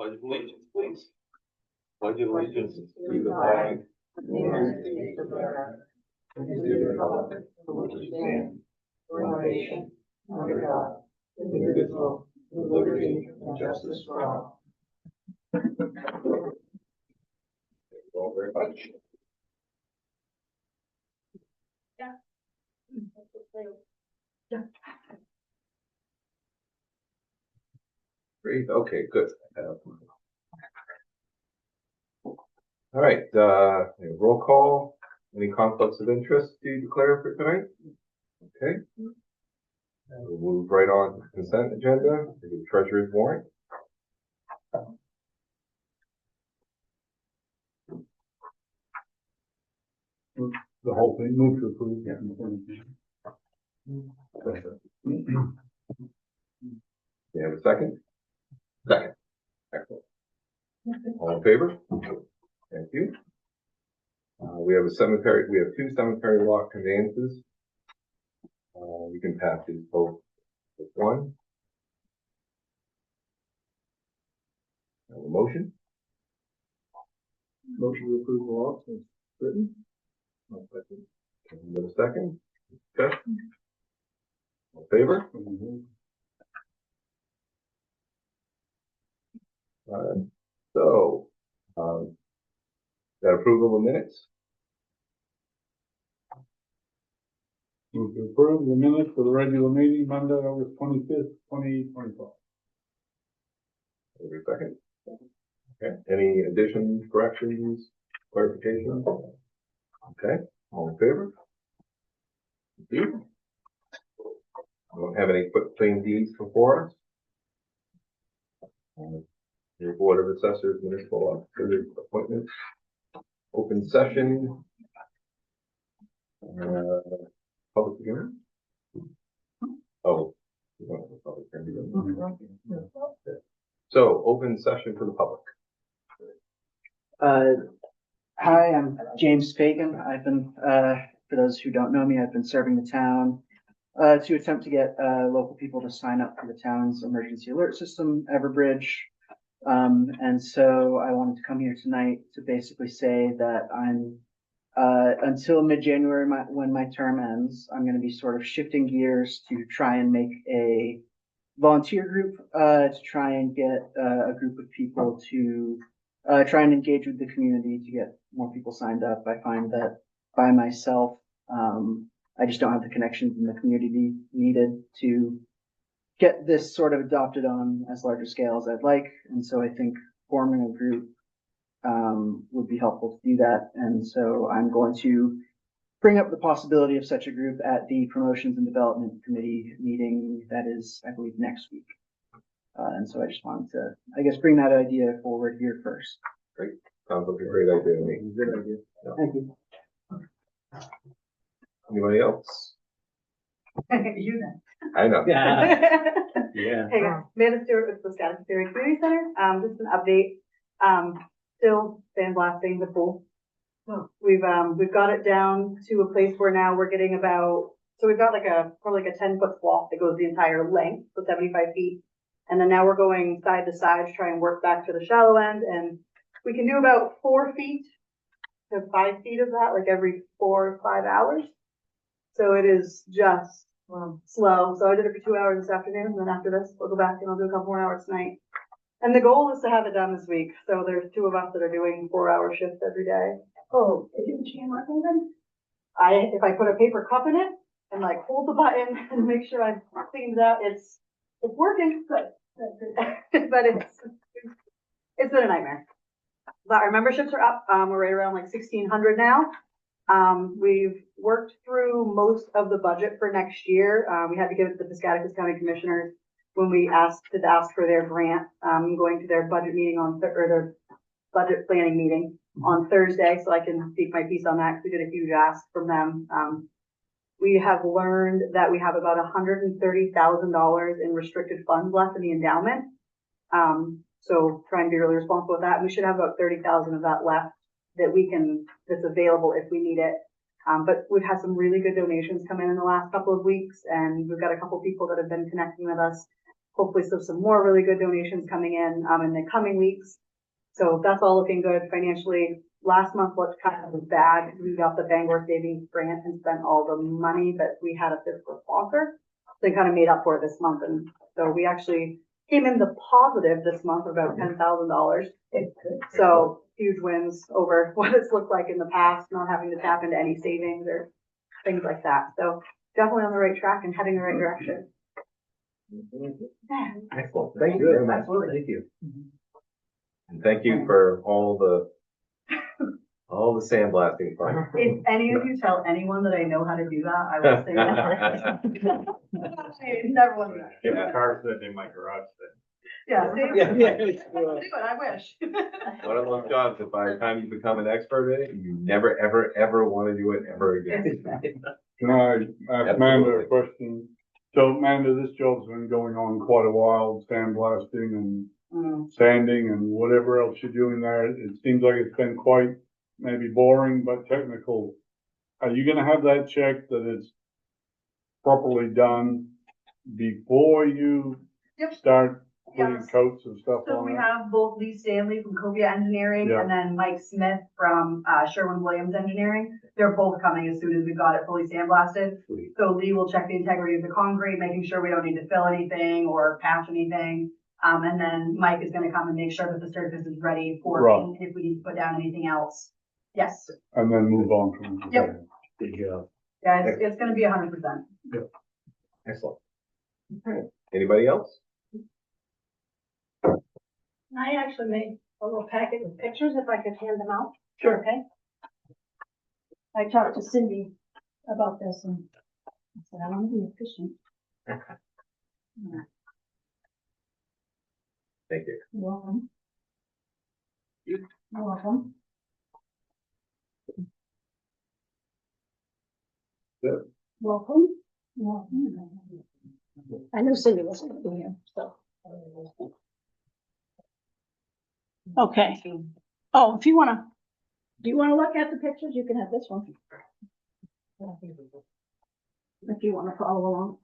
Pledge of allegiance, please. Pledge of allegiance to the flag of the United States of America and to the republic for which it stands, one nation, under God, indivisible, with liberty and justice for all. Thank you all very much. Yeah. Great. Okay, good. All right. Roll call. Any conflicts of interest to declare for tonight? Okay. We'll move right on to the consent agenda. The treasurer's warrant. The whole thing, move to approve. Yeah. You have a second? Second. Excellent. All in favor? Thank you. We have a cemetery. We have two cemetery lot conveyances. We can pass these both with one. Have a motion? Motion to approve the law as written. With a second. Okay. All in favor? So, that approval of minutes? Move to approve the minutes for the regular meeting Monday, August 25th, 2025. Every second. Okay. Any additions, corrections, clarifications? Okay. All in favor? Thank you. I don't have any quick claim deeds before us. Your Board of Assessors, municipal officer appointments, open session, public hearing. Oh, you want the public hearing? So, open session for the public. Hi, I'm James Fagan. I've been, for those who don't know me, I've been serving the town to attempt to get local people to sign up for the town's emergency alert system, Everbridge. And so I wanted to come here tonight to basically say that I'm, until mid-January, when my term ends, I'm going to be sort of shifting gears to try and make a volunteer group, to try and get a group of people to try and engage with the community to get more people signed up. I find that by myself, I just don't have the connections in the community needed to get this sort of adopted on as large a scale as I'd like. And so I think forming a group would be helpful to do that. And so I'm going to bring up the possibility of such a group at the Promotions and Development Committee meeting that is, I believe, next week. And so I just wanted to, I guess, bring that idea forward here first. Great. Sounds like a great idea to me. Good idea. Yeah. Thank you. Anybody else? You then. I know. Yeah. Hey guys, Amanda Stewart with the Scottsdale Community Center. Just an update. Still sandblasting the pool. We've got it down to a place where now we're getting about, so we've got probably a 10-foot swath that goes the entire length, so 75 feet. And then now we're going side to side to try and work back to the shallow end. And we can do about 4 feet to 5 feet of that, like every 4 or 5 hours. So it is just slow. So I did it for 2 hours this afternoon, and then after this, we'll go back and I'll do a couple more hours tonight. And the goal is to have it done this week. So there's 2 of us that are doing 4-hour shifts every day. Oh, is it chain working then? If I put a paper cup in it and like hold the button and make sure I clean it out, it's working. Good. But it's been a nightmare. But our memberships are up. We're right around like 1,600 now. We've worked through most of the budget for next year. We had to give it to the Piscataquis County Commissioners when we asked for their grant. I'm going to their budget meeting their budget planning meeting on Thursday, so I can speak my piece on that because we did a huge ask from them. We have learned that we have about $130,000 in restricted funds left in the endowment. So try and be really responsible with that. And we should have about 30,000 of that left that's available if we need it. But we've had some really good donations come in the last couple of weeks, and we've got a couple people that have been connecting with us hopefully some more really good donations coming in the coming weeks. So that's all looking good financially. Last month looked kind of bad. We got the Bangor Savings Grant and spent all the money, but we had a fiscal sponsor. So they kind of made up for it this month. And so we actually came in the positive this month, about $10,000. So huge wins over what it's looked like in the past, not having to tap into any savings or things like that. So definitely on the right track and heading the right direction. Excellent. Thank you very much. Thank you. And thank you for all the sandblasting fun. If any of you tell anyone that I know how to do that, I will say that. I never want to do that. If car said in my garage Yeah, see? Yeah. Do it, I wish. One of those jobs, if by the time you become an expert in it, you never, ever, ever want to do it ever again. Can I ask Amanda a question? So Amanda, this job's been going on quite a while, sandblasting and sanding and whatever else you're doing there. It seems like it's been quite maybe boring, but technical. Are you gonna have that checked that it's properly done before you Yep. start putting Yes. coats and stuff So on we it? have both Lee Stanley from Covia Engineering Yeah. and then Mike Smith from Sherwin-Williams Engineering. They're both coming as soon as we've got it fully sandblasted. Sweet. So Lee will check the integrity of the concrete, making sure we don't need to fill anything or patch anything. And then Mike is gonna come and make sure that the surface is ready for Right. paint if we need to put down anything else. Yes, And then move on from there. Yep. Good job. yeah, it's gonna be 100%. Excellent. Anybody else? I actually made a little packet of pictures, if I could hand them out. Sure. Okay. I talked to Cindy about this and I said, I want to be efficient. Thank you. You're welcome. You're welcome. Good. Welcome. Welcome. I knew Cindy wasn't gonna be here, so. Okay. Oh, if you wanna, do you wanna look at the pictures? You can have this one. If you wanna follow along.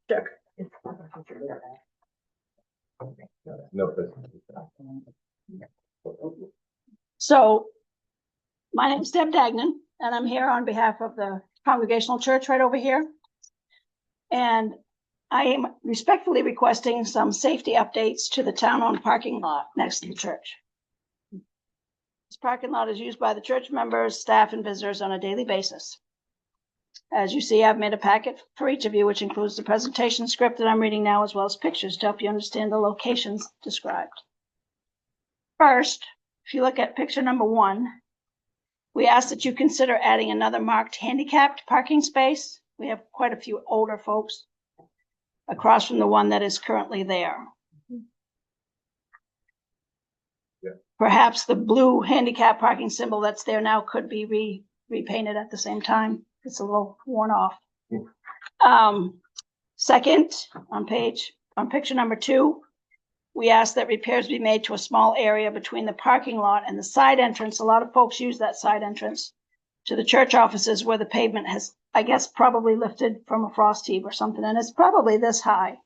Sure. No, this. So, my name's Deb Dagnan, and I'm here on behalf of the Congregational Church right over here. And I am respectfully requesting some safety updates to the town-owned parking lot next to the church. This parking lot is used by the church members, staff, and visitors on a daily basis. As you see, I've made a packet for each of you, which includes the presentation script that I'm reading now, as well as pictures to help you understand the locations described. First, if you look at picture number 1, we ask that you consider adding another marked handicapped parking space. We have quite a few older folks across from the one that is currently there. Yeah. Perhaps the blue handicap parking symbol that's there now could be repainted at the same time. It's a little worn off. Second, on picture number 2, we ask that repairs be made to a small area between the parking lot and the side entrance. A lot of folks use that side entrance to the church offices where the pavement has, I guess, probably lifted from a frost heave or something, and it's probably this high.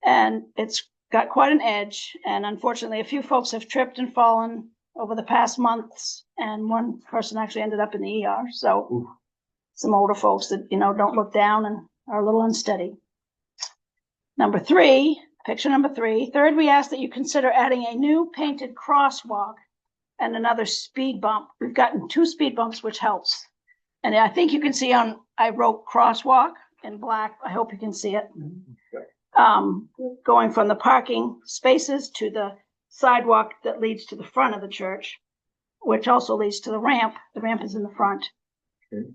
And it's got quite an edge, and unfortunately, a few folks have tripped and fallen over the past months, and one person actually ended up in the ER. So some older folks that, don't look down and are a little unsteady. Number 3, picture number 3. Third, we ask that you consider adding a new painted crosswalk and another speed bump. We've gotten 2 speed bumps, which helps. And I think you can see I wrote crosswalk in black. I hope you can see it. Going from the parking spaces to the sidewalk that leads to the front of the church, which also leads to the ramp. The ramp is in the front. Okay.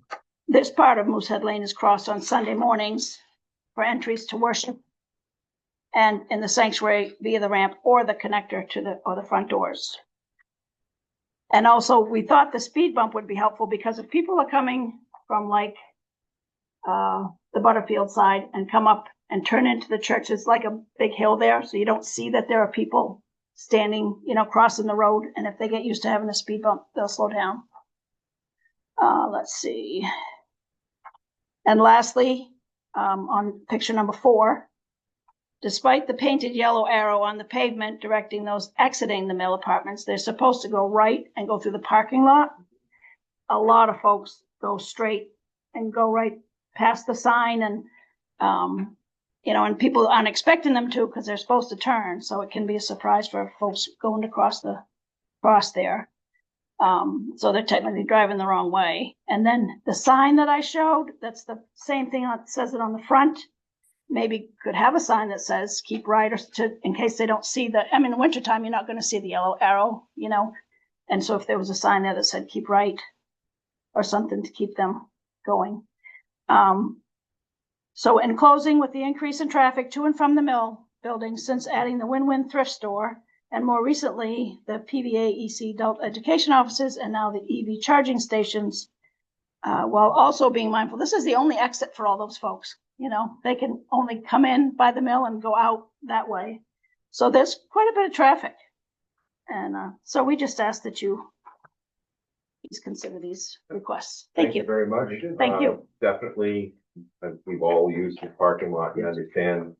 This part of Moosehead Lane is crossed on Sunday mornings for entries to worship, and in the sanctuary via the ramp or the connector to the front doors. And also, we thought the speed bump would be helpful because if people are coming from the Butterfield side and come up and turn into the church, it's like a big hill there, so you don't see that there are people standing, crossing the road. And if they get used to having a speed bump, they'll slow down. Let's see. And lastly, on picture number 4, Despite the painted yellow arrow on the pavement directing those exiting the mill apartments, they're supposed to go right and go through the parking lot. A lot of folks go straight and go right past the sign, and and people aren't expecting them to because they're supposed to turn, so it can be a surprise for folks going to cross there. So they're technically driving the wrong way. And then the sign that I showed, that's the same thing that says it on the front. Maybe could have a sign that says keep right, or in case they don't see in the wintertime, you're not going to see the yellow arrow, And so if there was a sign there that said keep right or something to keep them going. So in closing, with the increase in traffic to and from the mill building since adding the Win-Win thrift store, and more recently, the PVA EC adult education offices, and now the EV charging stations, while also being mindful, this is the only exit for all those folks. They can only come in by the mill and go out that way. So there's quite a bit of traffic. And so we just ask that you please consider these requests. Thank you very much. Thank you. Definitely, we've all used the parking lot. We understand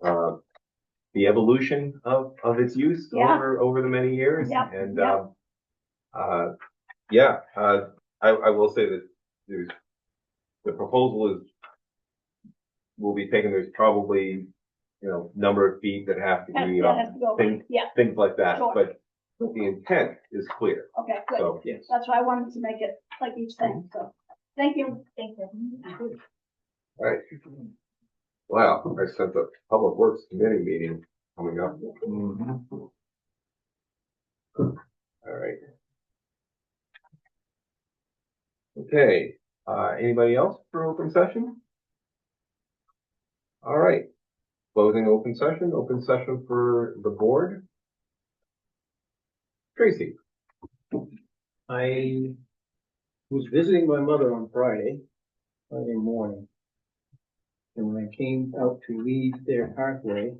the evolution of its use over the many years. Yeah. And I will say that the proposal will be taken. There's probably number of feet that have to be things like that. Sure. But the intent is clear. Okay, good. So yes. That's why I wanted to make it like each thing. So thank you. Thank you. All right. Wow, I sent the Public Works Committee meeting coming up. All right. Okay, anybody else for open session? All right, closing open session for the board. Tracy. I was visiting my mother on Friday morning. And when I came out to leave their parkway,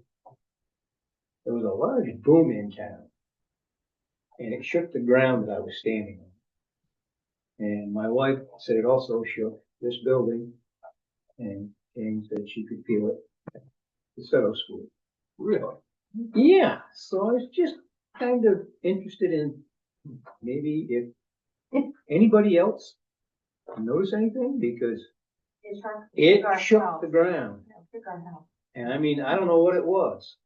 there was a large boom in town. And it shook the ground that I was standing on. And my wife said it also shook this building, and Jane said she could feel it at the Seto School. Really? Yeah, so I was just kind of interested in maybe if anybody else notice anything, because it shook the ground. And I mean, I don't know what it was.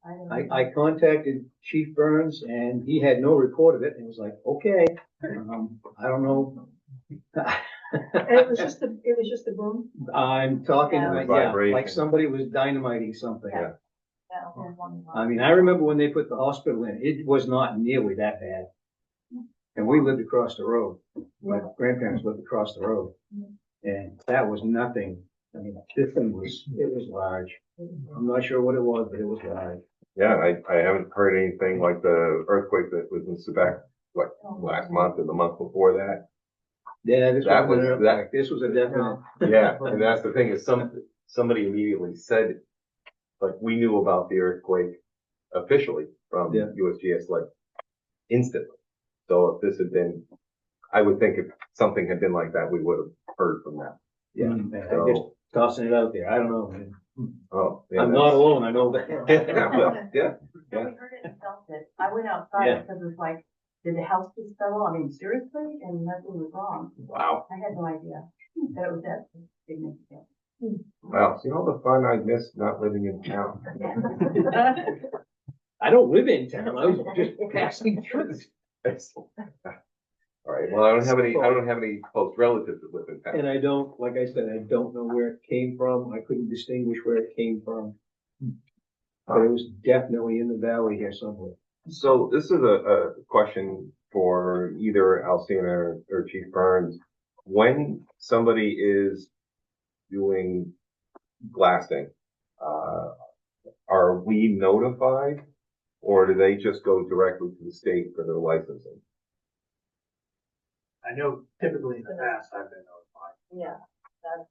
I contacted Chief Burns and he had no report of it, and was like, okay, I don't know. It was just the boom. I'm talking Yeah. like somebody was dynamiting something. Yeah. I mean, I remember when they put the hospital in, it was not nearly that bad. And we lived across the road. My grandparents lived across the road. And that was nothing. I mean, this thing was large. I'm not sure what it was, but it was large. Yeah, I haven't heard anything like the earthquake that was in Quebec, last month or the month before that. Yeah, this was a definite. Yeah, and that's the thing is somebody immediately said, like, we knew about the earthquake officially from USGS, like, instantly. So if this had been, I would think if something had been like that, we would have heard from them. Yeah, I'm just tossing it out there. I don't know, man. Oh, yeah, I'm not alone. I know that. Yeah. We heard it and felt it. I went outside because it was like, did the house just settle? I mean, seriously? And nothing was wrong. Wow. I had no idea that it was that significant. Wow. See all the fun I missed not living in town. I don't live in town. I was just passing through. All right. Well, I don't have any close relatives that live in town. And I don't, like I said, I don't know where it came from. I couldn't distinguish where it came from. But it was definitely in the valley here somewhere. So this is a question for either Alcina or Chief Burns. When somebody is doing blasting, are we notified, or do they just go directly to the state for their licensing? I know typically in the past I've been notified. Yeah, that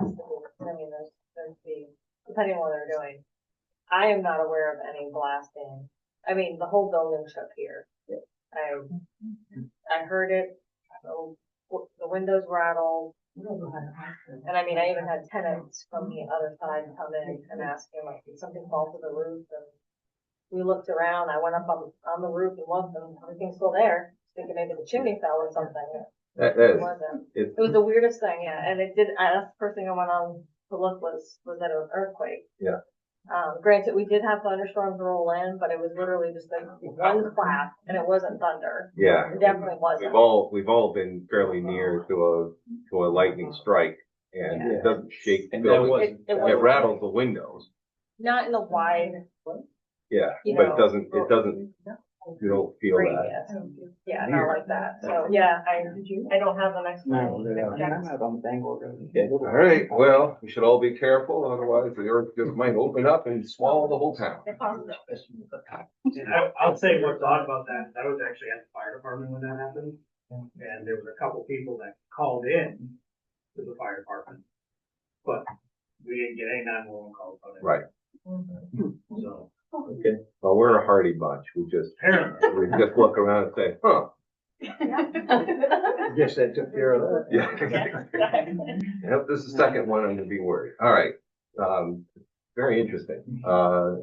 has to be, I mean, there's depending on what they're doing. I am not aware of any blasting. I mean, the whole building shook here. I heard it, the windows rattled, And I mean, I even had tenants from the other side come in and ask me, like, did something fall to the roof? And we looked around, I went up on the roof and looked, and everything's still there, thinking maybe the chimney fell or something. It wasn't. It was the weirdest thing, yeah, and it did, that's the first thing I went on to look was that an earthquake. Yeah. Granted, we did have thunderstorms roll in, but it was literally just like one clap, and it wasn't thunder. Yeah. It definitely wasn't. We've all been fairly near to a lightning strike, and Yeah. it doesn't shake the And that building. wasn't. It rattles the windows. Not in the wide, Yeah, You but know, it doesn't, you don't feel that. radius. Yeah, not like that. So, yeah, I don't have the next No, one. I'm out on Bangor Road. All right, well, we should all be careful, otherwise the earth just might open up and swallow the whole town. I'll say what's odd about that, I was actually at the fire department when that happened, and there was a couple people that called in to the fire department, but we didn't get any 911 calls on it. Right. So, Okay. Well, we're a hardy bunch. We just look around and say, huh. Guess that took care of that. Yeah. Yep, this is the second one I'm gonna be worried. All right. Very interesting.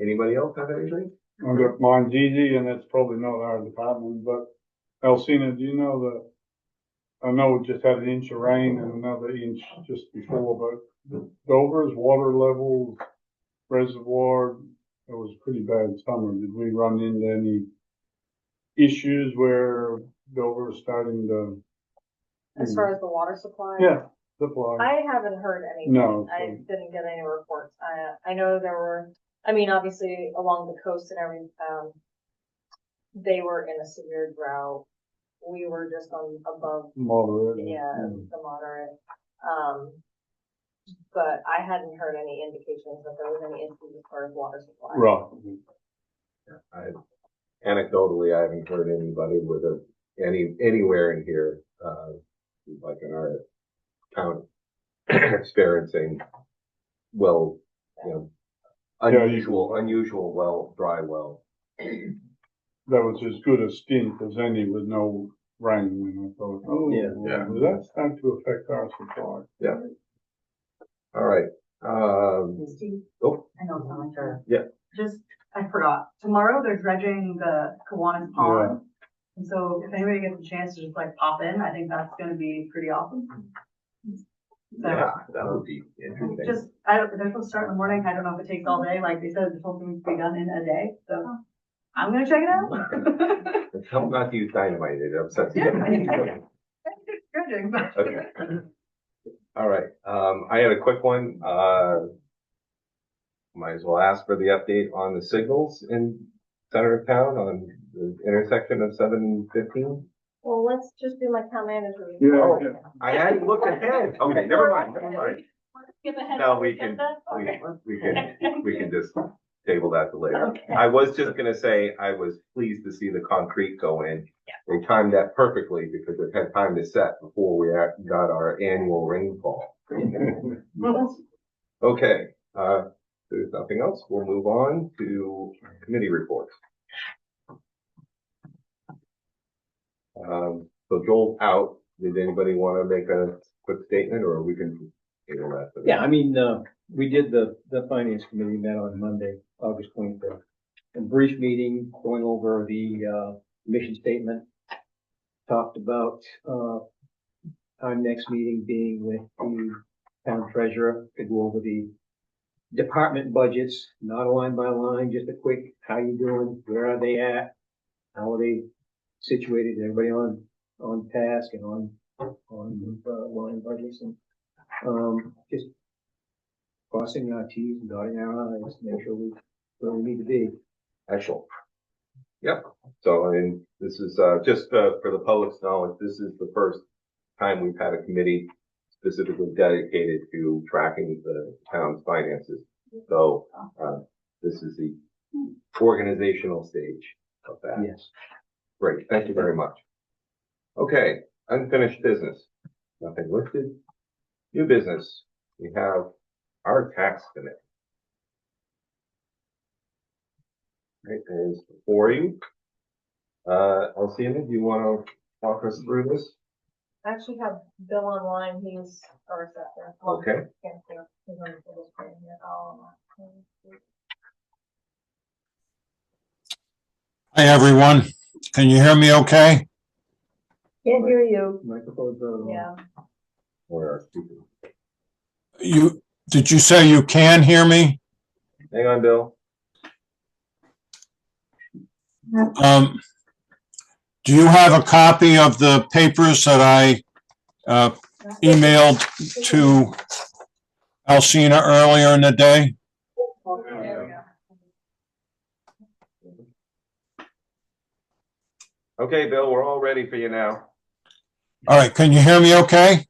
Anybody else have anything? I've got mine's easy, and it's probably not our department, but Alcina, do you know that, I know we just had an inch of rain and another inch just before, but Dover's water levels, reservoir, it was a pretty bad summer. Did we run into any issues where Dover is starting to? As far as the water supply? Yeah, supply. I haven't heard anything. No. I didn't get any reports. I know there were, I mean, obviously along the coast and everything, they were in a severe drought. We were just on above, Moderate. the moderate. But I hadn't heard any indications that there was any issues as far as water supply. Right. Anecdotally, I haven't heard anybody with anywhere in here, like in our town, experiencing, well, unusual well, dry well. That was as good a stint as any with no rain, and I thought, Yeah. well, that's starting to affect our supply. Yeah. All right. Steve, Oh, I know it's not my turn. Yeah. Just, I forgot, tomorrow they're dredging the Kiwanis Pond. And so if anybody gets a chance to just like pop in, I think that's gonna be pretty awesome. So, yeah, that would be interesting. just, they're supposed to start in the morning, I don't know if it takes all day, like they said, the whole thing needs to be done in a day, so I'm gonna check it out. Tell them not to use dynamite, it upsets Yeah, I mean, you. dredging, but. Okay. All right, I had a quick one, might as well ask for the update on the signals in center of town on the intersection of 715. Well, let's just do my town manager. Yeah. Oh, I hadn't looked ahead. Okay, never mind. Skip ahead. No, we can just table that to later. I was just gonna say, I was pleased to see the concrete go in. They timed that perfectly because it had time to set before we got our annual rainfall. Okay, there's nothing else. We'll move on to committee reports. So Joel's out. Did anybody want to make a quick statement, or we can table that? Yeah, I mean, we did the finance committee met on Monday, August 23rd. A brief meeting going over the, mission statement. Talked about, our next meeting being with the town treasurer to go over the department budgets, not line by line, just a quick, how you doing? Where are they at? How are they situated? Everybody on task and on line budgets and, just crossing our T's and dotting our I's to make sure we where we need to be. Excellent. Yep. So, and this is, just, for the public's knowledge, this is the first time we've had a committee specifically dedicated to tracking the town's finances. So, this is the organizational stage of that. Yes. Great. Thank you very much. Okay. Unfinished business. Nothing listed. New business. We have our tax committee. Right, is before you. Alcina, do you want to walk us through this? I actually have Bill online, he's our assessor. Okay. Can't see him. He's on the full screen here. Hi, everyone. Can you hear me okay? Can't hear you. Microphone's on. Yeah. Where? Did you say you can hear me? Hang on, Bill. Do you have a copy of the papers that I emailed to Alcina earlier in the day? Okay, Bill, we're all ready for you now. All right, can you hear me okay?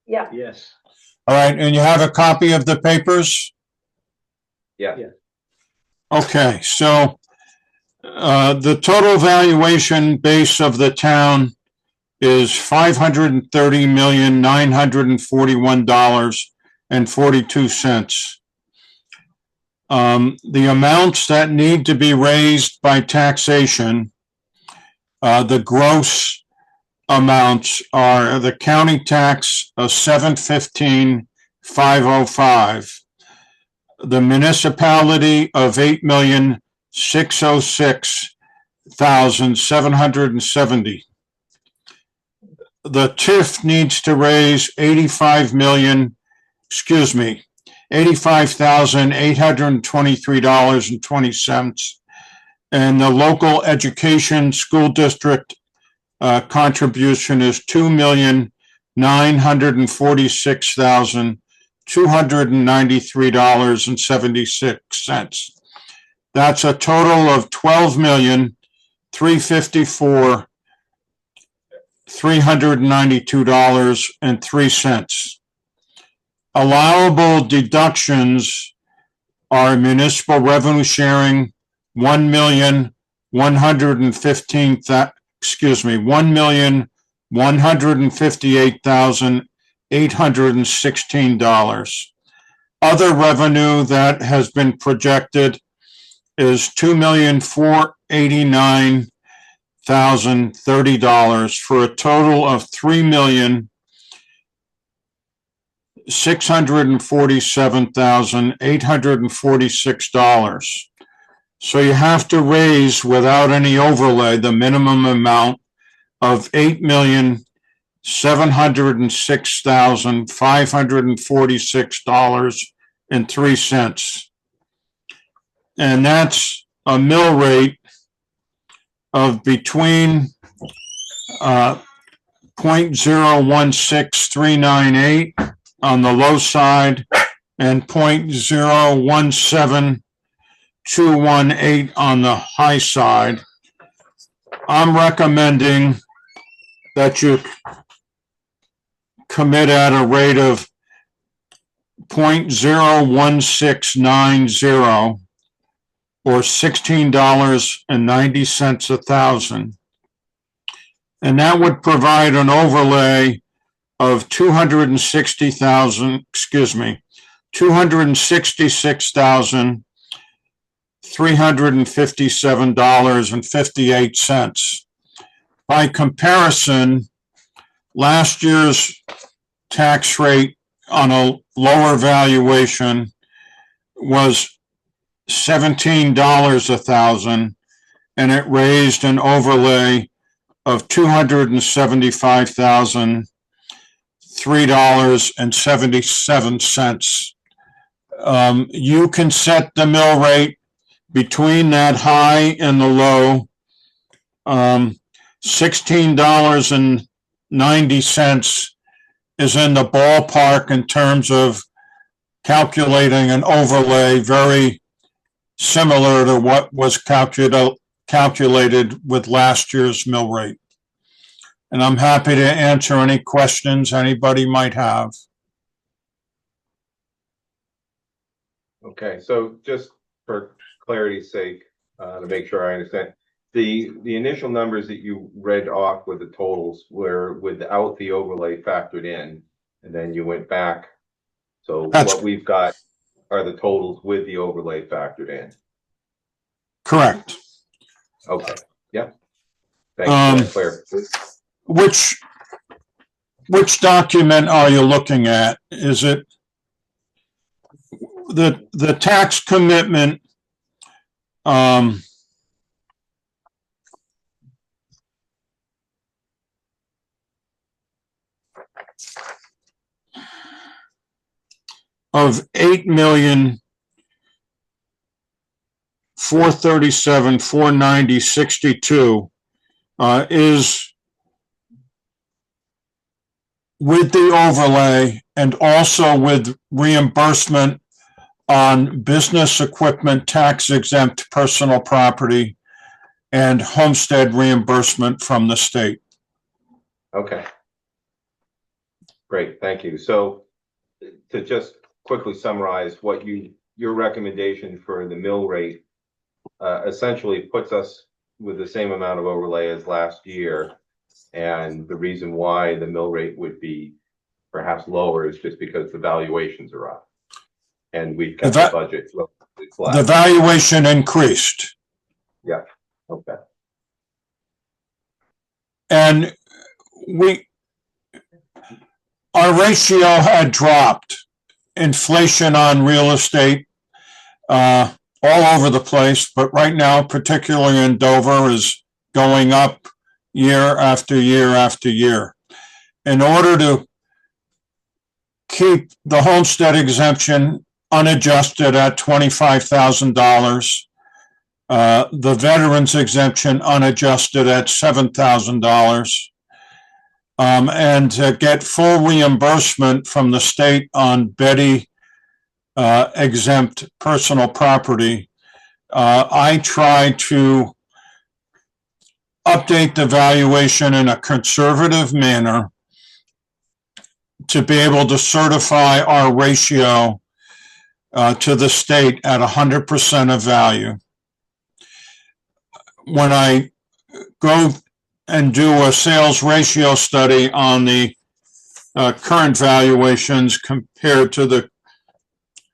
Yeah. Yes. All right, and you have a copy of the papers? Yeah. Okay, so the total valuation base of the town is $530,941.42. The amounts that need to be raised by taxation, the gross amounts are the county tax of $715,505, the municipality of $8,606,770. The TIF needs to raise $85,823.20. And the local education school district contribution is $2,946,293.76. That's a total of $12,354,392.03. Allowable deductions are municipal revenue sharing, $1,158,816. Other revenue that has been projected is $2,489,030 for a total of $3,647,846. So you have to raise, without any overlay, the minimum amount of $8,706,546.03. And that's a mill rate of between 0.016398 on the low side and 0.017218 on the high side. I'm recommending that you commit at a rate of 0.01690 or $16.90 a thousand. And that would provide an overlay of $266,357.58. By comparison, last year's tax rate on a lower valuation was $17 a thousand, and it raised an overlay of $275,003.77. You can set the mill rate between that high and the low. $16.90 is in the ballpark in terms of calculating an overlay, very similar to what was calculated with last year's mill rate. And I'm happy to answer any questions anybody might have. Okay, so just for clarity's sake, to make sure I understand, the initial numbers that you read off with the totals were without the overlay factored in, and then you went back. So what we've got are the totals with the overlay factored in. Correct. Okay. Yep. Thanks for that clarification. Which which document are you looking at? Is it the tax commitment? Of 8,437,490.62 is with the overlay and also with reimbursement on business equipment tax exempt personal property and homestead reimbursement from the state. Okay. Great, thank you. So to just quickly summarize what your recommendation for the mill rate essentially puts us with the same amount of overlay as last year. And the reason why the mill rate would be perhaps lower is just because the valuations are up. And we've kept the budget relatively flat. The valuation increased. Yeah, okay. And our ratio had dropped. Inflation on real estate all over the place, but right now, particularly in Dover, is going up year after year after year. In order to keep the homestead exemption unadjusted at $25,000, the veterans exemption unadjusted at $7,000, and to get full reimbursement from the state on Betty exempt personal property, I try to update the valuation in a conservative manner to be able to certify our ratio to the state at 100% of value. When I go and do a sales ratio study on the current valuations compared to the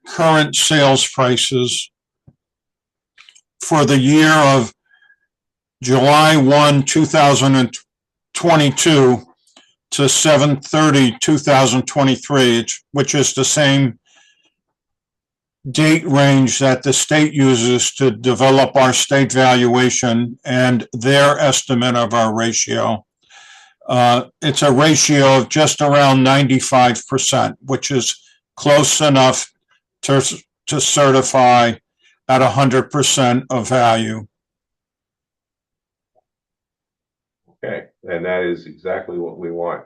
current sales prices for the year of July 1, 2022 to 7/30/2023, which is the same date range that the state uses to develop our state valuation and their estimate of our ratio. It's a ratio of just around 95%, which is close enough to certify at 100% of value. Okay, and that is exactly what we want.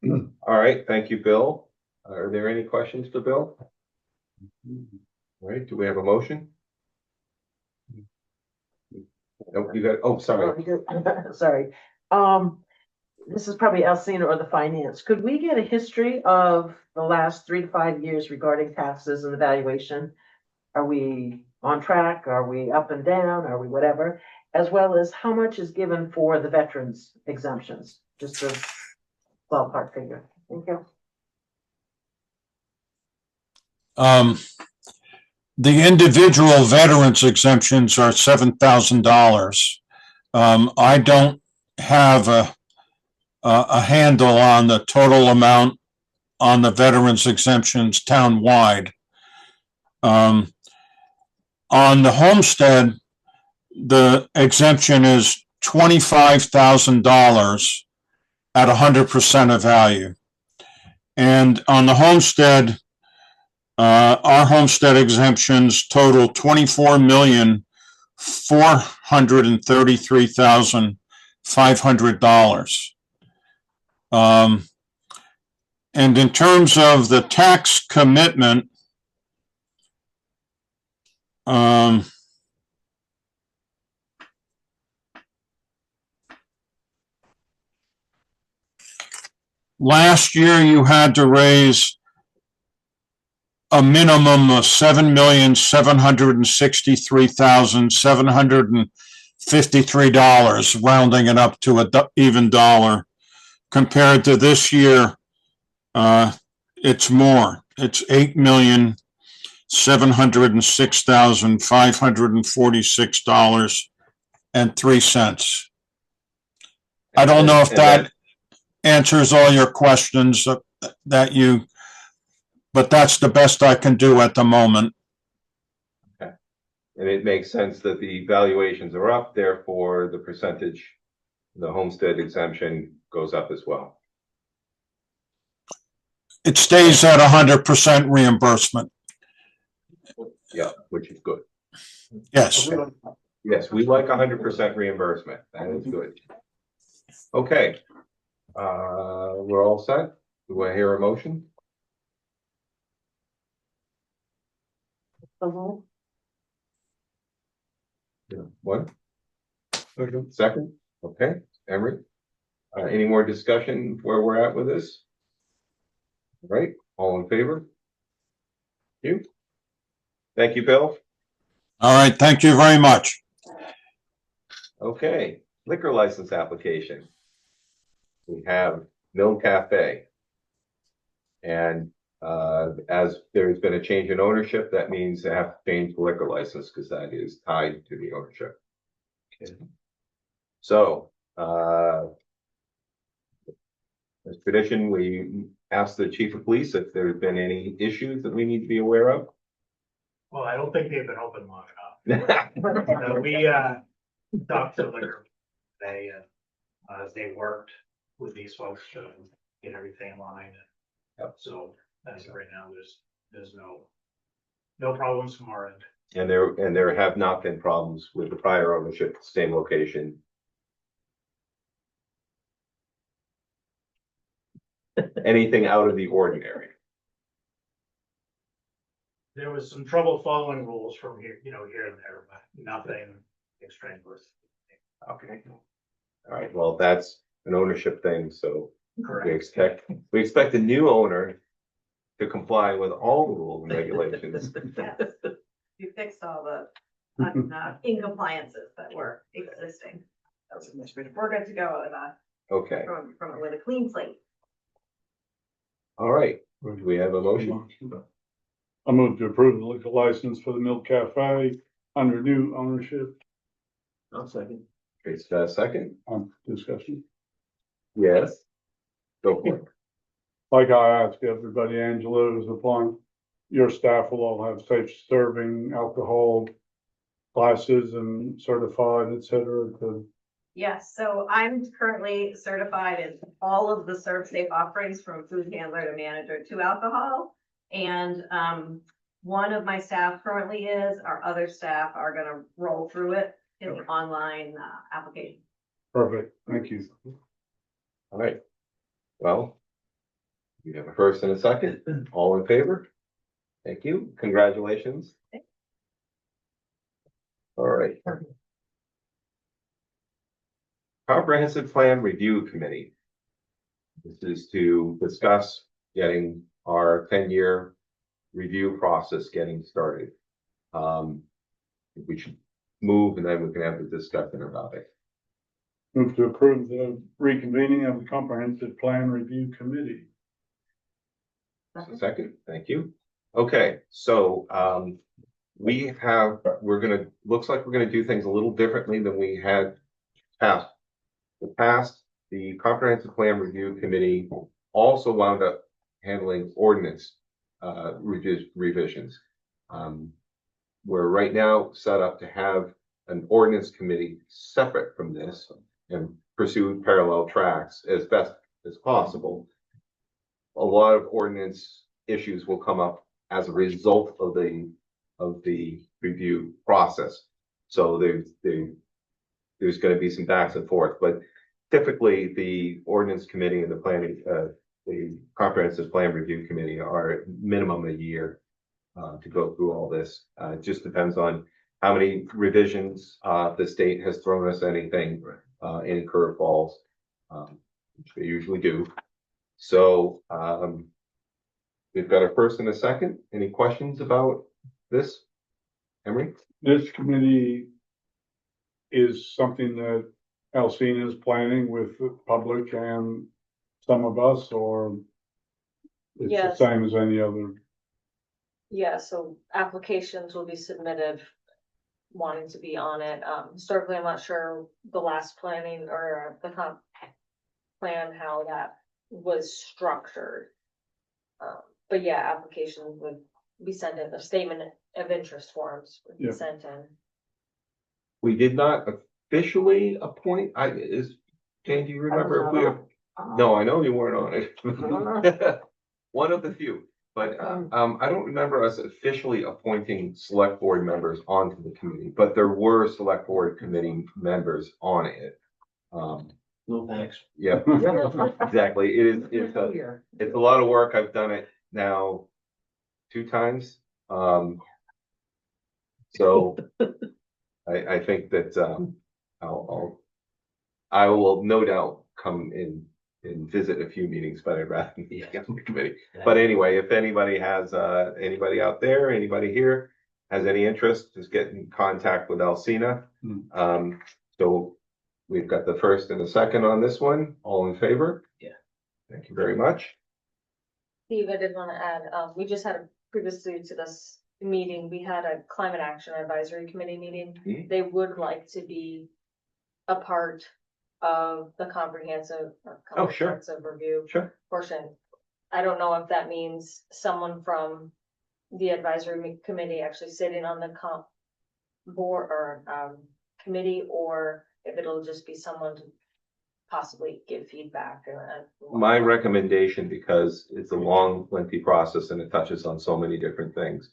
All right, thank you, Bill. Are there any questions for Bill? All right, do we have a motion? Nope, you got, oh, sorry. Sorry. This is probably Alcina or the finance. Could we get a history of the last 3 to 5 years regarding taxes and evaluation? Are we on track? Are we up and down? Are we whatever? As well as how much is given for the veterans exemptions? Just a ballpark figure. Thank you. The individual veterans exemptions are $7,000. I don't have a handle on the total amount on the veterans exemptions townwide. On the homestead, the exemption is $25,000 at 100% of value. And on the homestead, our homestead exemptions total $24,433,500. And in terms of the tax commitment, last year you had to raise a minimum of $7,763,753, rounding it up to an even dollar. Compared to this year, it's more. It's $8,706,546.03. I don't know if that answers all your questions that you, but that's the best I can do at the moment. And it makes sense that the valuations are up, therefore the percentage, the homestead exemption goes up as well. It stays at 100% reimbursement. Yeah, which is good. Yes. Yes, we like 100% reimbursement. That is good. Okay. We're all set. Do I hear a motion? Yeah. One? Second? Okay, Emery? Any more discussion where we're at with this? All right, all in favor? You? Thank you, Bill. All right. Thank you very much. Okay, liquor license application. We have Mill Cafe. And as there's been a change in ownership, that means they have to change the liquor license because that is tied to the ownership. Okay. So, as tradition, we asked the chief of police if there's been any issues that we need to be aware of. Well, I don't think they've been open long enough. We talked to liquor. They worked with these folks to get everything in line. Yep. So as of right now, there's no problems from our end. And there have not been problems with the prior ownership, same location. Anything out of the ordinary. There was some trouble following rules from here, here and there, but nothing extraneous. Okay. All right, well, that's an ownership thing, so Correct. we expect the new owner to comply with all the rules and regulations. Yes. We fixed all the incompliances that were existing. We're good to go Okay, with a clean slate. all right, do we have a motion? I move to approve the liquor license for the Mill Cafe under new ownership. I'll second. It's second, Discussion. yes. Go for it. Like I asked everybody, Angela is applying. Your staff will all have safe serving alcohol classes and certified, et cetera, to Yes, so I'm currently certified in all of the serve safe offerings from food handler to manager to alcohol. And one of my staff currently is, our other staff are gonna roll through it in the online application. perfect. Thank you. All right, well, you have a first and a second, all in favor? Thank you, congratulations. All right. Comprehensive Plan Review Committee. This is to discuss getting our 10-year review process getting started. We should move and then we can have the discussion about it. Move to approve the reconvening of the Comprehensive Plan Review Committee. Second, thank you. Okay, so looks like we're gonna do things a little differently than we had past. The Comprehensive Plan Review Committee also wound up handling ordinance revisions. We're right now set up to have an ordinance committee separate from this and pursue parallel tracks as best as possible. A lot of ordinance issues will come up as a result of the review process. So there's going to be some backs and forth, but typically the ordinance committee and the comprehensive plan review committee are minimum a year to go through all this. It just depends on how many revisions the state has thrown us anything, any curveballs, which they usually do. So we've got a first and a second. Any questions about this, Emery? This committee is something that Alcina is planning with the public and some of us, or it's the Yes. same as any other? Yeah, so applications will be submitted wanting to be on it. Historically, I'm not sure the last planning or plan how that was structured. But yeah, applications would be sent in, the statement of interest forms would be Yeah. sent in. We did not officially appoint, Jane, do you remember if we? No, I know you weren't on it. One of the few, but, I don't remember us officially appointing select board members onto the committee, but there were select board committee members on it. No thanks. Yeah, exactly. It's a lot of work. I've done it now 2 times. So I think that, I will no doubt come in and visit a few meetings, but I'd rather be on the committee. But anyway, if anybody has, anybody out there, anybody here has any interest, just get in contact with Alcina. So we've got the first and the second on this one. All in favor? Yeah. Thank you very much. Steve, I did want to add, we just had previously to this meeting, we had a climate action advisory committee meeting. Mhm. They would like to be a part of the comprehensive Oh, sure. review Sure. portion. I don't know if that means someone from the advisory committee actually sitting on the comp board or committee, or if it'll just be someone to possibly give feedback. My recommendation, because it's a long, lengthy process and it touches on so many different things.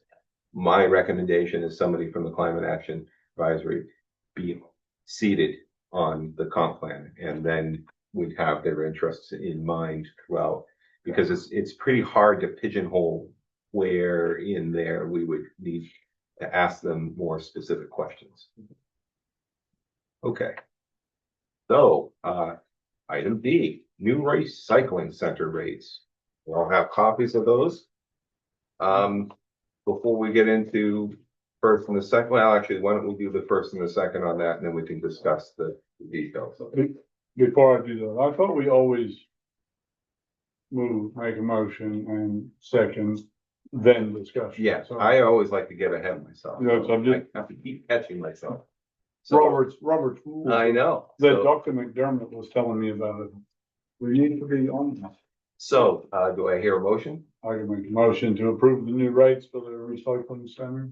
My recommendation is somebody from the Climate Action Advisory be seated on the comp plan, and then we'd have their interests in mind throughout. Because it's pretty hard to pigeonhole where in there we would need to ask them more specific questions. Okay. So, item B, new recycling center rates. We all have copies of those. Before we get into first and the second, well, actually, why don't we do the first and the second on that, and then we can discuss the details of it. Before I do that, I thought we always make a motion and second, then discussion. Yes, So, I always like to get ahead of myself. Yes, I'm just- I have to keep catching myself. So, Robert's rule. I know. That So- Dr. McDermott was telling me about it. We need to be on that. So, do I hear a motion? I can make a motion to approve the new rates for the recycling center.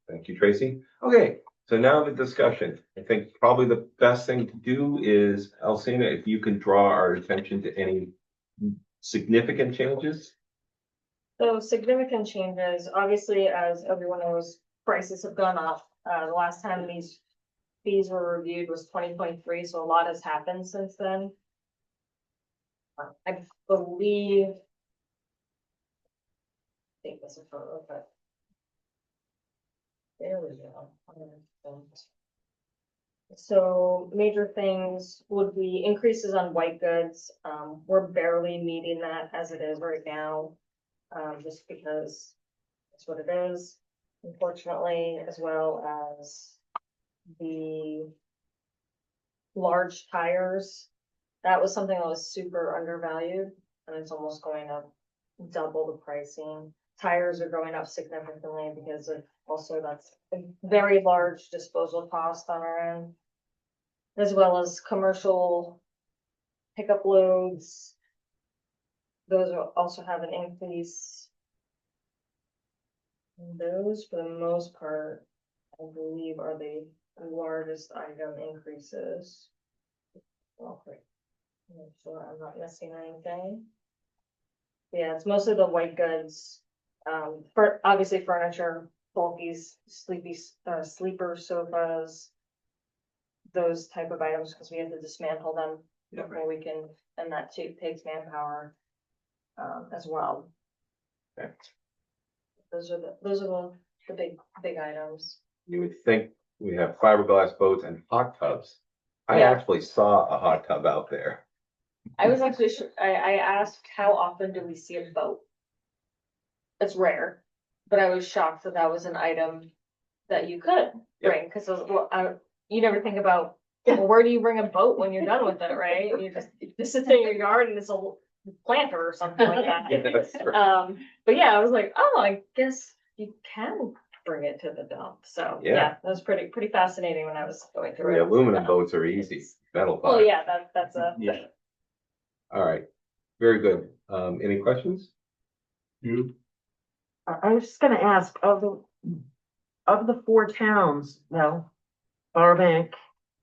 Thank you, Tracy. Okay, so now the discussion. I think probably the best thing to do is, Alcina, if you can draw our attention to any significant changes. So significant changes, obviously, as everyone knows, prices have gone up. The last time these fees were reviewed was 2023, so a lot has happened since then. I believe. Take this a photo, but. There we go. So major things would be increases on white goods. We're barely meeting that as it is right now. Just because it's what it is, unfortunately, as well as the large tires. That was something that was super undervalued, and it's almost going up double the pricing. Tires are going up significantly because of also that's a very large disposal cost on our end, as well as commercial pickup loads. Those will also have an increase. And those, for the most part, I believe are the largest item increases. Okay. Make sure I'm not missing anything. Yeah, it's mostly the white goods. For obviously furniture, bulkies, sleeper sofas, those type of items, because we have to dismantle them before we can, and that too takes manpower. As well. Okay. Those are the big items. You would think we have fiberglass boats and hot tubs. I Yeah. actually saw a hot tub out there. I was actually, I asked how often do we see a boat? It's rare, but I was shocked that that was an item that you could bring, because you never think about, well, where do you bring a boat when you're done with it, right? You just sit in your yard and it's a planter or something like that. That's right. But yeah, I was like, oh, I guess you can bring it to the dump. So yeah, that was pretty fascinating when I was going through The it. aluminum boats are easy, metal. Well, yeah, that's a. Yeah. All right, very good. Any questions? You, I was just gonna ask, of the four towns, well, Burbank,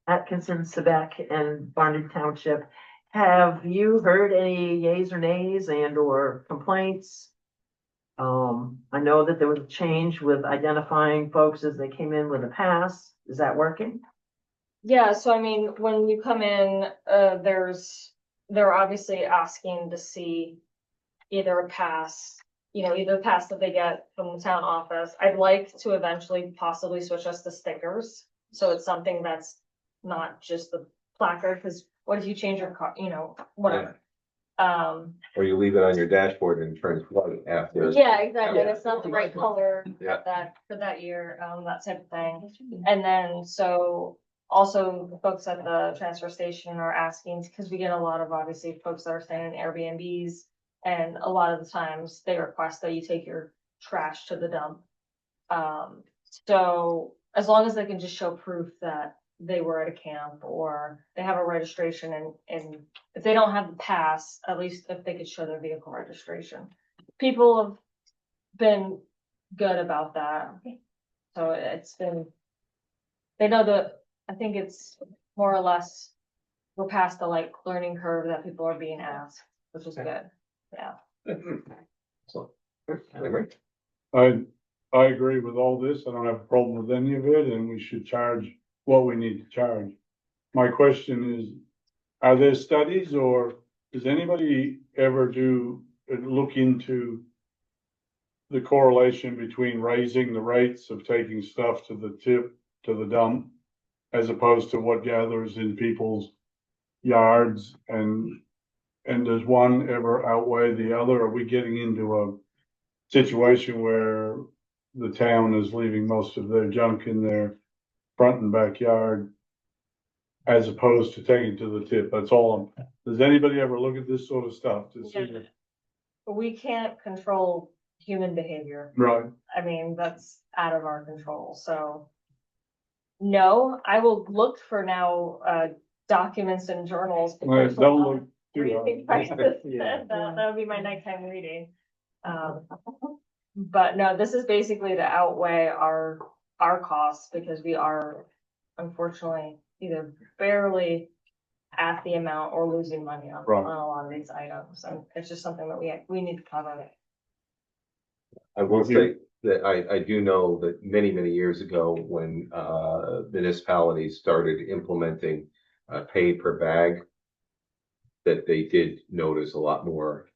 Atkinson, Quebec, and Bonded Township, have you heard any yays or nays and or complaints? I know that there was a change with identifying folks as they came in with a pass. Is that working? Yeah, so I mean, when you come in, they're obviously asking to see either a pass, either the pass that they get from the town office. I'd like to eventually possibly switch us to stickers. So it's something that's not just the placard, because what if you change your car, whatever. Or you leave it on your dashboard and it turns white after? Yeah, exactly. It's not the right color Yeah. for that year, that type of thing. And then, so also the folks at the transfer station are asking, because we get a lot of obviously folks that are staying in Airbnbs. And a lot of the times they request that you take your trash to the dump. So as long as they can just show proof that they were at a camp or they have a registration, and if they don't have the pass, at least if they could show their vehicle registration. People have been good about that. So it's been, they know that, I think it's more or less, we're past the like learning curve that people are being asked, which is good. Yeah. So, great. I agree with all this. I don't have a problem with any of it, and we should charge what we need to charge. My question is, are there studies, or does anybody ever look into the correlation between raising the rates of taking stuff to the tip, to the dump, as opposed to what gathers in people's yards, and does one ever outweigh the other? Are we getting into a situation where the town is leaving most of their junk in their front and backyard as opposed to taking to the tip? That's all. Does anybody ever look at this sort of stuff to see? Yeah. We can't control human behavior. Right. I mean, that's out of our control. So no, I will look for now, documents and journals. Well, don't look too Reading hard. prices. Yeah. That would be my nighttime reading. But no, this is basically to outweigh our costs, because we are unfortunately either barely at the amount or losing money on Right. a lot of these items. And it's just something that we need to cover. I will say that I do know that many, many years ago, when municipalities started implementing pay per bag, that they did notice a lot more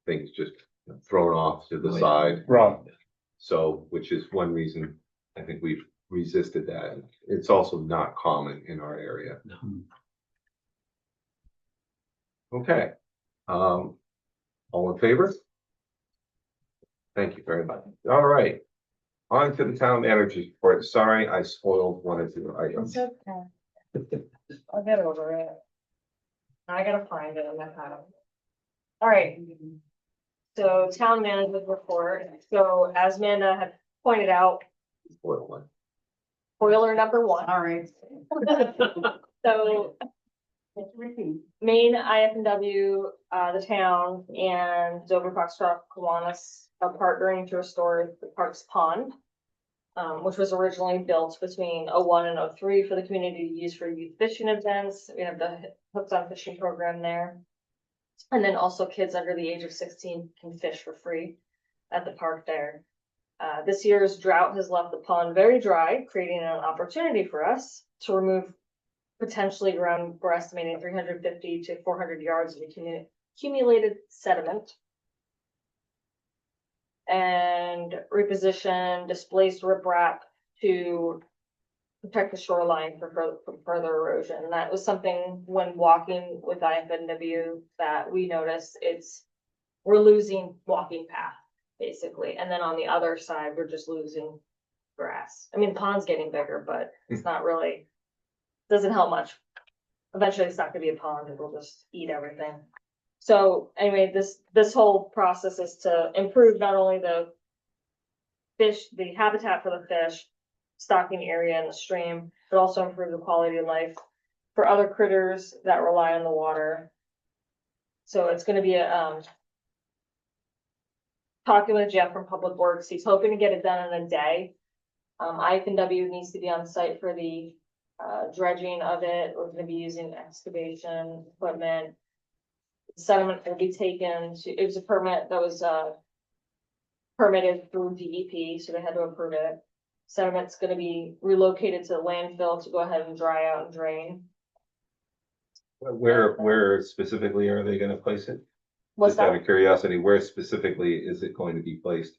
things just thrown off to the side. Right. So, which is one reason I think we've resisted that. It's also not common in our area. Okay. All in favor? Thank you very much. All right. On to the town manager's report. Sorry, I spoiled one of your items. It's okay. I'll get over it. I gotta find it in my file. All right. So town manager's report. So as Amanda had pointed out, Spoiled one. boiler number one. All right. So Maine, IFNW, the town, and Dover-Foxcroft Kiwanis are partnering to restore the park's pond, which was originally built between 2001 and 2003 for the community to use for youth fishing events. We have the Hooks on Fishing program there. And then also kids under the age of 16 can fish for free at the park there. This year's drought has left the pond very dry, creating an opportunity for us to remove potentially around, we're estimating 350 to 400 yards of accumulated sediment, and reposition displaced riprap to protect the shoreline from further erosion. And that was something when walking with IFNW that we noticed. We're losing walking path basically, and then on the other side we're just losing grass. I mean, the pond's getting bigger, but it's not really, doesn't help much. Eventually it's not gonna be a pond, it will just eat everything. So anyway, this whole process is to improve not only the habitat for the fish, stocking area in the stream, but also improve the quality of life for other critters that rely on the water. So it's gonna be talking with Jeff from Public Works. He's hoping to get it done in a day. IFNW needs to be on site for the dredging of it. We're gonna be using excavation equipment. Sediment will be taken to, it was a permit that was permitted through DEP, so they had to approve it. Sediment's gonna be relocated to the landfill to go ahead and dry out and drain. Where specifically are they gonna place it? What's Just out that? of curiosity, where specifically is it going to be placed?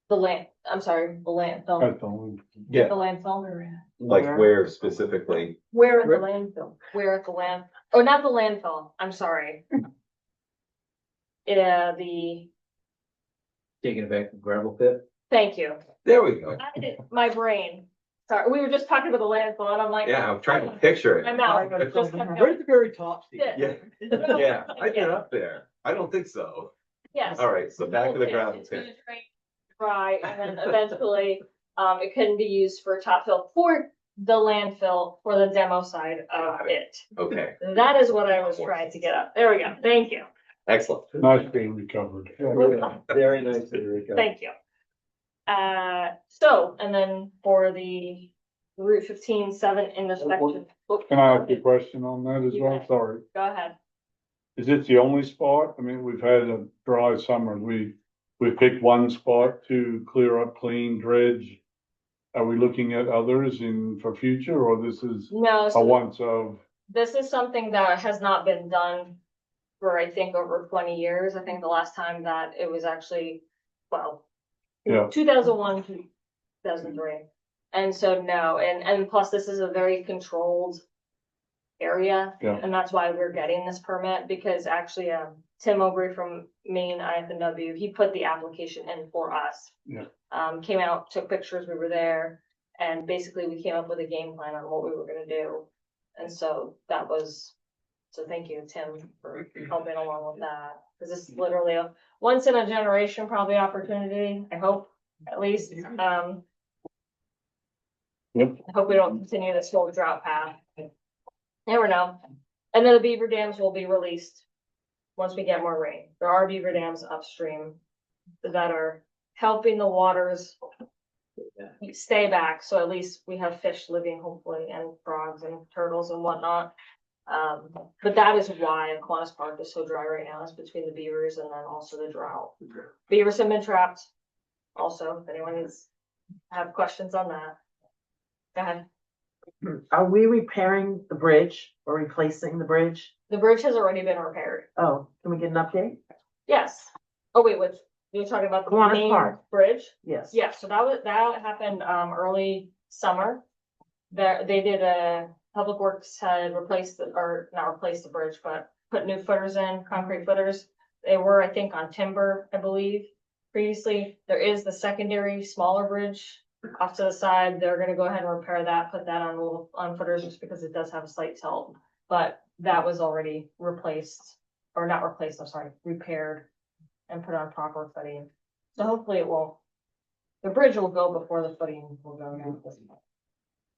The landfill. That's all. The landfill. Like where specifically? Where at the landfill? Where at the land, oh, not the landfill, I'm sorry. Yeah, Taking it back to gravel pit. thank you. There we go. My brain, sorry, we were just talking about the landfill and I'm like. Yeah, I'm trying to picture My it. mouth just kept Right going. at the very top, Steve. Yeah. Yeah, yeah, I've been up there. I don't think so. Yes. All right, so back to the gravel It's gonna pit. drain dry, and then eventually, it can be used for top fill for the landfill for the demo side of it. Okay, That is what I was trying to get up. There we go. Thank you. excellent. Nice being recovered. Very nicely recovered. Thank you. So, and then for the Route 15-7 intersection. Can I ask you a question on that as well? Yeah. Sorry. Go ahead. Is this the only spot? I mean, we've had a dry summer. We picked one spot to clear up, clean, dredge. Are we looking at others for future, or this is No, a so once of? this is something that has not been done for, I think, over 20 years. I think the last time that it was actually, well, Yeah. 2001 to 2003. And so, no, and plus this is a very controlled area. Yeah. And that's why we're getting this permit, because actually, Tim Obrey from Maine IFNW, he put the application in for us. Yeah. Came out, took pictures, we were there, and basically we came up with a game plan on what we were gonna do. And so so thank you, Tim, for helping along with that, because this is literally a once in a generation probably opportunity, I hope, at least. Yep. I hope we don't continue this whole drought path. Never know. And then the beaver dams will be released once we get more rain. There are beaver dams upstream that are helping the waters stay back, so at least we have fish living, hopefully, and frogs and turtles and whatnot. But that is why Aquinas Park is so dry right now, is between the beavers and then also the drought. Beavers have been trapped also, if anyone have questions on that. Go ahead. Are we repairing the bridge or replacing the bridge? The bridge has already been repaired. Oh, can we get an update? Yes. Oh, wait, what, you're talking about the Kiwanis main Park. bridge? Yes. Yeah, so that happened, early summer. They did Public Works had replaced not replaced the bridge, but put new footers in, concrete footers. They were, I think, on timber, I believe, previously. There is the secondary smaller bridge off to the side. They're gonna go ahead and repair that, put that on footers, just because it does have a slight tilt. But that was already replaced, or not replaced, I'm sorry, repaired and put on proper footing. So hopefully the bridge will go before the footing will go down.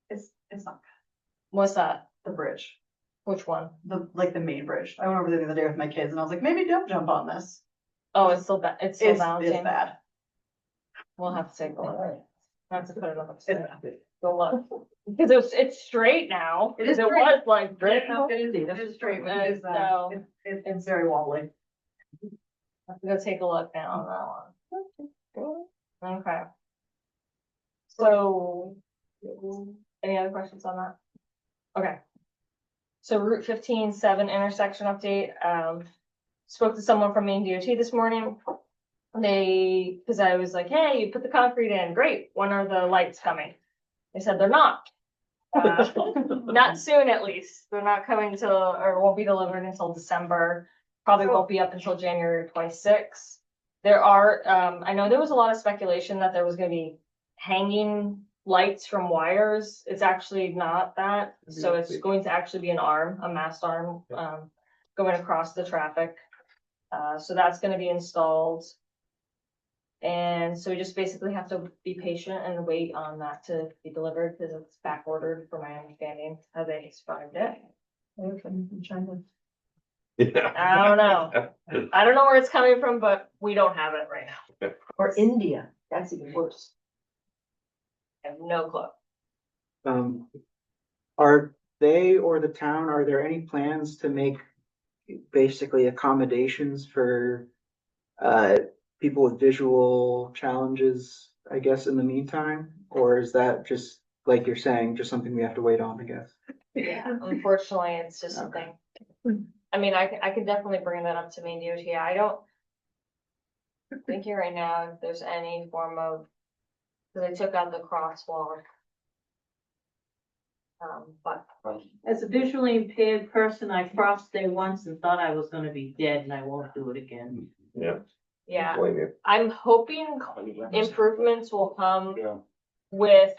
It's not What's that? the bridge, Which one? the main bridge. I went over there the other day with my kids and I was like, maybe don't jump on this. Oh, it's still bad. It's still bouncing. bad. We'll have to take a look. I have to put it on It's the bad. go look. Because it's straight now. It is It straight. was like. It is straight, but it is, So- it's very wobbly. I'm gonna take a look now on that one. Okay. So, any other questions on that? Okay. So Route 15-7 intersection update, spoke to someone from Maine DOT this morning. Cause I was like, hey, you put the concrete in, great, when are the lights coming? They said they're not. Not soon, at least. They're not coming till, or won't be delivered until December. Probably won't be up until January 26th. There are, I know there was a lot of speculation that there was gonna be hanging lights from wires. It's actually not that. So it's going to actually be an arm, a mast arm, going across the traffic. So that's gonna be installed. And so we just basically have to be patient and wait on that to be delivered, because it's back ordered, from my understanding, how they described it. I don't know. I don't know where it's coming from, but we don't have it right now. Or India, that's even worse. I have no clue. Are they or the town, are there any plans to make basically accommodations for people with visual challenges, I guess, in the meantime? Or is that just, like you're saying, just something we have to wait on, I guess? Yeah, unfortunately, it's just something. I mean, I could definitely bring that up to Maine DOT. I don't think here right now if there's any form of, because I took out the crosswalk. But As a visually impaired person, I crossed there once and thought I was gonna be dead and I won't do it again. Yeah. yeah, Blame you. I'm hoping improvements will come Yeah. with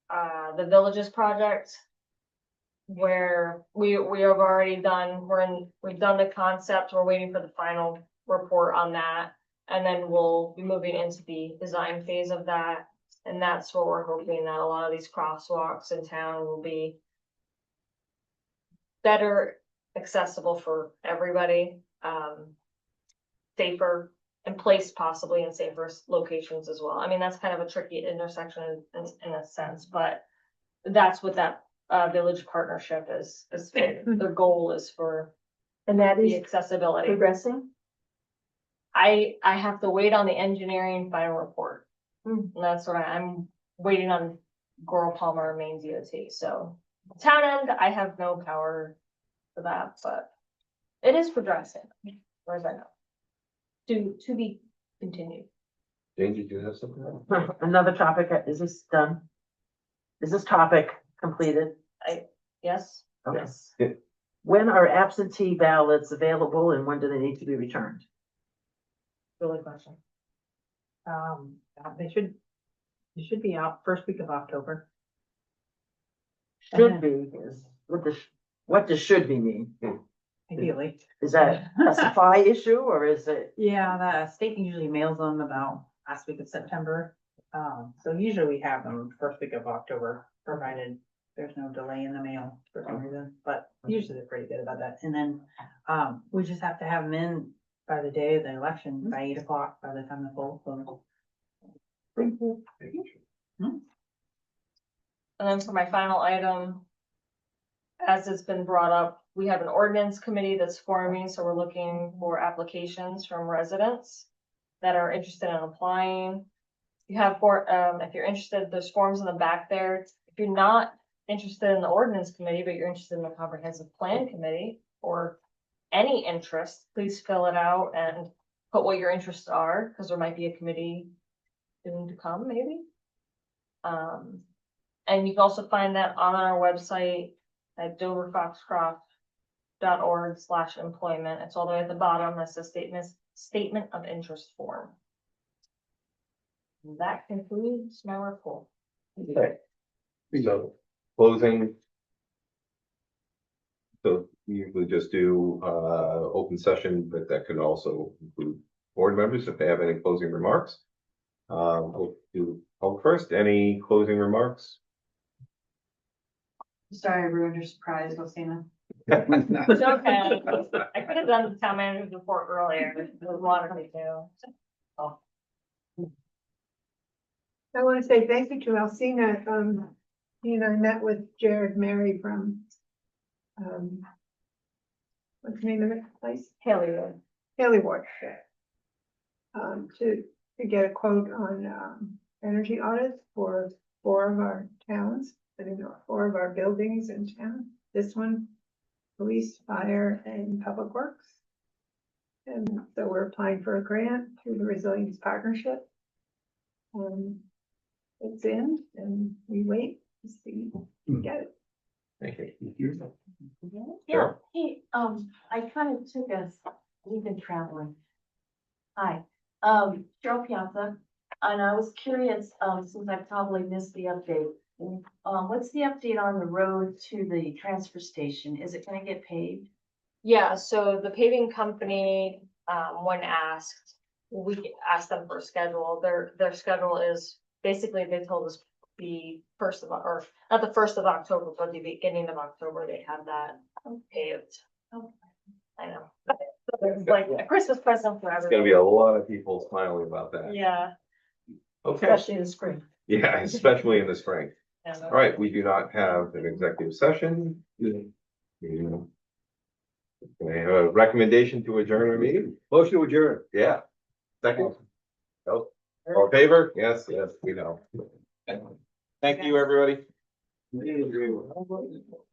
the villages project. Where we have already done, we've done the concept, we're waiting for the final report on that. And then we'll be moving into the design phase of that. And that's where we're hoping that a lot of these crosswalks in town will be better accessible for everybody, safer and placed possibly in safer locations as well. I mean, that's kind of a tricky intersection in a sense, but that's what that village partnership is their goal is for And that the is accessibility. progressing? I have to wait on the engineering final report. And that's what I'm waiting on Goral Palmer and Maine DOT. So town end, I have no power for that, but it is progressing, as far as I know. To be continued. Jane, did you have something? Another topic, is this done? Is this topic completed? Yes? Yes. When are absentee ballots available and when do they need to be returned? Really question. They should be out first week of October. Should be, is, what does should be mean? Ideally. Is that a supply issue or is it? Yeah, the state usually mails them about last week of September. So usually we have them first week of October, provided there's no delay in the mail for some reason, but usually they're pretty good about that. And then, we just have to have them in by the day of the election, by 8 o'clock, by the time the poll closes. Thank you. And then for my final item, as it's been brought up, we have an ordinance committee that's forming, so we're looking for applications from residents that are interested in applying. You have if you're interested, there's forms in the back there. If you're not interested in the ordinance committee, but you're interested in the comprehensive plan committee or any interest, please fill it out and put what your interests are, because there might be a committee soon to come, maybe. And you can also find that on our website at Dover-Foxcroft.org/employment. It's all the way at the bottom. That's the statement of interest form. And that concludes my report. Okay. So, closing. So we usually just do, open session, but that can also include board members if they have any closing remarks. We'll do first, any closing remarks? Sorry, I ruined your surprise, Lucina. It's okay. I could have done the town manager's report earlier. There's a lot of me too. I want to say thank you to Alcina. He and I met with Jared Mary from, what's the name of the place? Haley. Haley Ward. To get a quote on, energy audits for 4 of our towns, 4 of our buildings in town. This one, police, fire, and public works. And so we're applying for a grant through the Resilience Partnership. It's in, and we wait to see if we get it. Thank you. Yeah, hey, I kind of took us, we've been traveling. Hi, Cheryl Piazza, and I was curious, since I probably missed the update. What's the update on the road to the transfer station? Is it gonna get paved? Yeah, so the paving company, when asked, we asked them for a schedule. Their schedule is basically, they told us the first of, or not the 1st of October, but the beginning of October, they have that paved. I know. It's like a Christmas present for It's everyone. gonna be a lot of people smiling about that. Yeah, Okay, especially in the spring. yeah, especially in the spring. Yeah. All right, we do not have an executive session. Can I have a recommendation to adjourn our meeting? Motion to adjourn. Yeah. Second. Oh, all in favor? Yes, we know. Thank you, everybody.